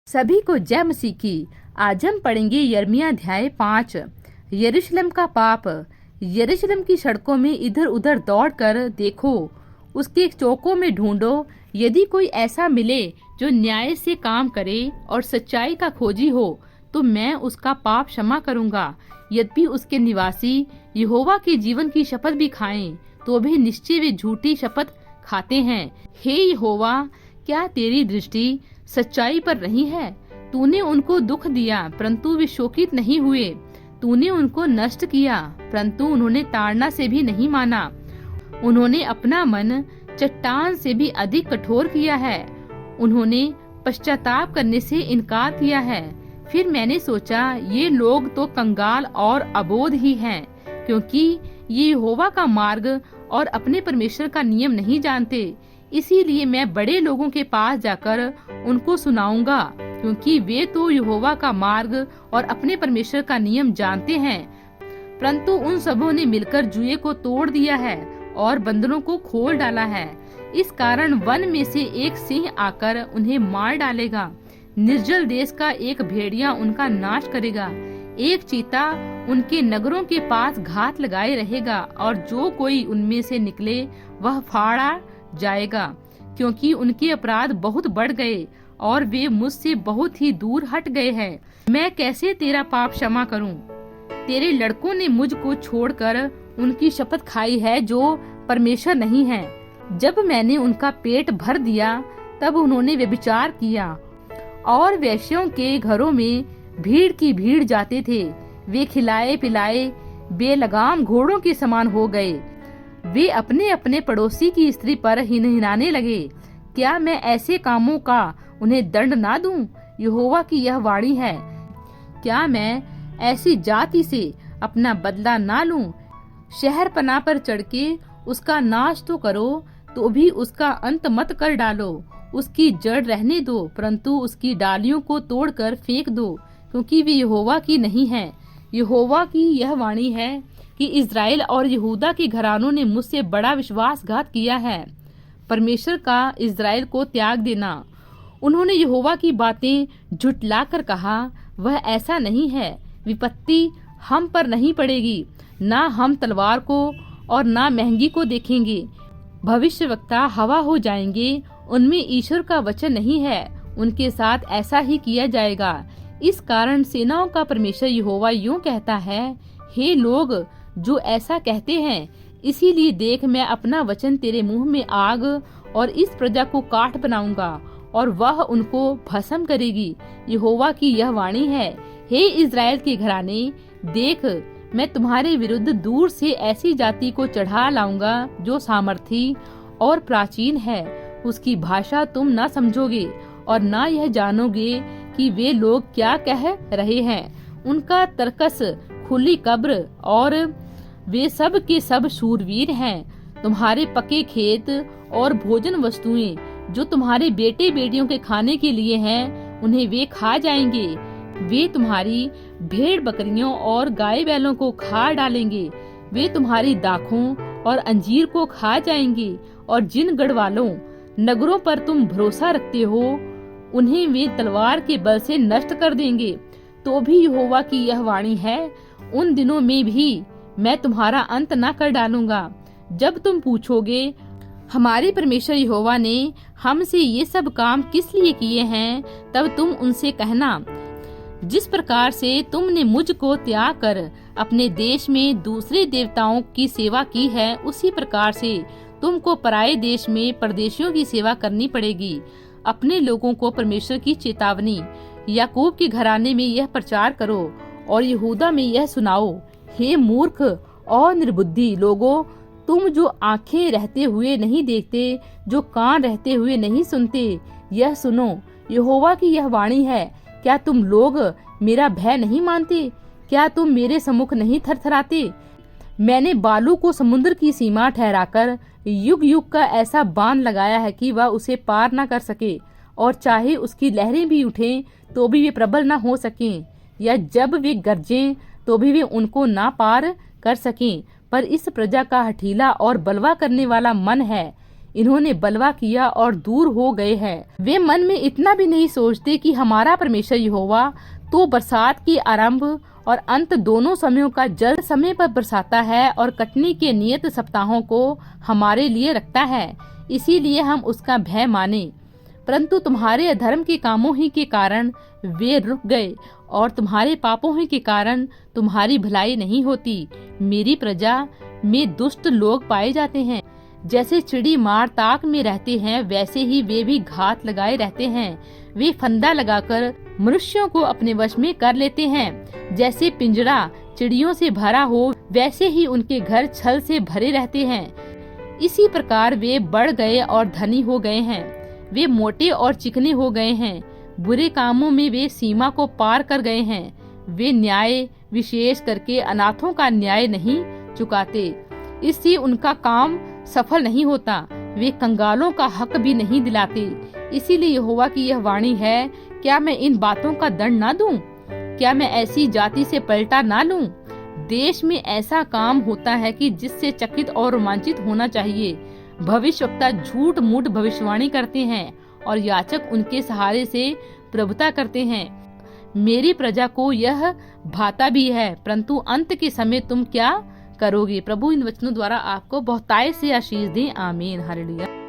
सभी को जय मसीह की। आज हम पढ़ेंगे यिर्मयाह अध्याय 5। यरूशलेम का पाप। यरूशलेम की सड़कों में इधर उधर दौड़कर देखो, उसके चौकों में ढूंढो। यदि कोई ऐसा मिले जो न्याय से काम करे और सच्चाई का खोजी हो, तो मैं उसका पाप क्षमा करूंगा। यद्यपि उसके निवासी यहोवा के जीवन की शपथ भी खाएं, तो भी निश्चय वे झूठी शपथ खाते हैं। हे यहोवा, क्या तेरी दृष्टि सच्चाई पर नहीं है? तूने उनको दुख दिया, परंतु वे शोकित नहीं हुए। तूने उनको नष्ट किया, परंतु उन्होंने ताड़ना से भी नहीं माना। उन्होंने अपना मन चट्टान से भी अधिक कठोर किया है। उन्होंने पश्चाताप करने से इनकार किया है। फिर मैंने सोचा, ये लोग तो कंगाल और अबोध ही हैं, क्योंकि ये यहोवा का मार्ग और अपने परमेश्वर का नियम नहीं जानते। इसीलिए मैं बड़े लोगों के पास जाकर उनको सुनाऊंगा, क्योंकि वे तो यहोवा का मार्ग और अपने परमेश्वर का नियम जानते हैं। परंतु उन सबों ने मिलकर जुए को तोड़ दिया है और बंदरों को खोल डाला है। इस कारण वन में से एक सिंह आकर उन्हें मार डालेगा। निर्जल देश का एक भेड़िया उनका नाश करेगा। एक चीता उनके नगरों के पास घात लगाए रहेगा, और जो कोई उनमें से निकले वह फाड़ा जाएगा, क्योंकि उनके अपराध बहुत बढ़ गए और वे मुझसे बहुत ही दूर हट गए हैं। मैं कैसे तेरा पाप क्षमा करूं? तेरे लड़कों ने मुझको छोड़कर उनकी शपथ खाई है जो परमेश्वर नहीं है। जब मैंने उनका पेट भर दिया, तब उन्होंने व्यभिचार किया और वेश्यों के घरों में भीड़ की भीड़ जाते थे। वे खिलाए पिलाए बेलगाम घोड़ों के समान हो गए। वे अपने अपने पड़ोसी की स्त्री पर हिनहिनाने लगे। क्या मैं ऐसे कामों का उन्हें दंड ना दूं? यहोवा की यह वाणी है। क्या मैं ऐसी जाति से अपना बदला ना लूं? शहर पना पर चढ़ के उसका नाश तो करो, तो भी उसका अंत मत कर डालो। उसकी जड़ रहने दो, परंतु उसकी डालियों को तोड़कर फेंक दो, क्योंकि वे यहोवा की नहीं है। यहोवा की यह वाणी है कि इज़राइल और यहूदा के घरानों ने मुझसे बड़ा विश्वासघात किया है। परमेश्वर का इज़राइल को त्याग देना। उन्होंने यहोवा की बातें झुटलाकर कहा, वह ऐसा नहीं है। विपत्ति हम पर नहीं पड़ेगी, ना हम तलवार को और ना महंगी को देखेंगे। भविष्यवक्ता हवा हो जाएंगे, उनमें ईश्वर का वचन नहीं है। उनके साथ ऐसा ही किया जाएगा। इस कारण सेनाओं का परमेश्वर यहोवा यूं कहता है, हे लोग जो ऐसा कहते हैं, इसीलिए देख, मैं अपना वचन तेरे मुंह में आग और इस प्रजा को काठ बनाऊंगा, और वह उनको भस्म करेगी। यहोवा की यह वाणी है। हे इज़राइल के घराने, देख, मैं तुम्हारे विरुद्ध दूर से ऐसी जाति को चढ़ा लाऊंगा जो सामर्थी और प्राचीन है। उसकी भाषा तुम न समझोगे और न यह जानोगे कि वे लोग क्या कह रहे हैं। उनका तर्कस खुली कब्र, और वे सब के सब शूरवीर हैं। तुम्हारे पके खेत और भोजन वस्तुएं जो तुम्हारे बेटे बेटियों के खाने के लिए हैं, उन्हें वे खा जाएंगे। वे तुम्हारी भेड़ बकरियों और गाय बैलों को खा डालेंगे। वे तुम्हारी दाखों और अंजीर को खा जाएंगे, और जिन गढ़वालों नगरों पर तुम भरोसा रखते हो, उन्हें वे तलवार के बल से नष्ट कर देंगे। तो भी यहोवा की यह वाणी है, उन दिनों में भी मैं तुम्हारा अंत न कर डालूंगा। जब तुम पूछोगे, हमारे परमेश्वर यहोवा ने हमसे ये सब काम किस लिए किए हैं, तब तुम उनसे कहना, जिस प्रकार से तुमने मुझको त्याग कर अपने देश में दूसरे देवताओं की सेवा की है, उसी प्रकार से तुमको पराये देश में परदेशियों की सेवा करनी पड़ेगी। अपने लोगों को परमेश्वर की चेतावनी याकूब के घराने में यह प्रचार करो और यहूदा में यह सुनाओ। हे मूर्ख और निर्बुद्धि लोगों, तुम जो आंखें रहते हुए नहीं देखते, जो कान रहते हुए नहीं सुनते, यह सुनो, यहोवा की यह वाणी है। क्या तुम लोग मेरा भय नहीं मानते? क्या तुम मेरे सम्मुख नहीं थरथराते? मैंने बालू को समुद्र की सीमा ठहराकर युग युग का ऐसा बांध लगाया है कि वह उसे पार न कर सके, और चाहे उसकी लहरें भी उठें तो भी वे प्रबल न हो सकें, या जब वे गरजें तो भी वे उनको ना पार कर सकें। पर इस प्रजा का हठीला और बलवा करने वाला मन है। इन्होंने बलवा किया और दूर हो गए हैं। वे मन में इतना भी नहीं सोचते कि हमारा परमेश्वर यहोवा तो बरसात की आरंभ और अंत दोनों समयों का जल समय पर बरसाता है और कटनी के नियत सप्ताहों को हमारे लिए रखता है, इसीलिए हम उसका भय माने। परंतु तुम्हारे अधर्म के कामों ही के कारण वे रुक गए और तुम्हारे पापों ही के कारण तुम्हारी भलाई नहीं होती। मेरी प्रजा में दुष्ट लोग पाए जाते हैं, जैसे चिड़ी मार ताक में रहते हैं वैसे ही वे भी घात लगाए रहते हैं। वे फंदा लगाकर मनुष्यों को अपने वश में कर लेते हैं। जैसे पिंजरा चिड़ियों से भरा हो वैसे ही उनके घर छल से भरे रहते हैं। इसी प्रकार वे बढ़ गए और धनी हो गए हैं। वे मोटे और चिकने हो गए हैं। बुरे कामों में वे सीमा को पार कर गए हैं। वे न्याय विशेष करके अनाथों का न्याय नहीं चुकाते, इससे उनका काम सफल नहीं होता। वे कंगालों का हक भी नहीं दिलाते। इसीलिए यहोवा की यह वाणी है, क्या मैं इन बातों का दंड ना दूं? क्या मैं ऐसी जाति से पलटा ना लूं? देश में ऐसा काम होता है कि जिससे चकित और रोमांचित होना चाहिए। भविष्यवक्ता झूठ मूठ भविष्यवाणी करते हैं और याचक उनके सहारे से प्रभुता करते हैं। मेरी प्रजा को यह भाता भी है, परंतु अंत के समय तुम क्या करोगे? प्रभु इन वचनों द्वारा आपको बहुतायत से आशीष दे। आमीन। हालेलुया।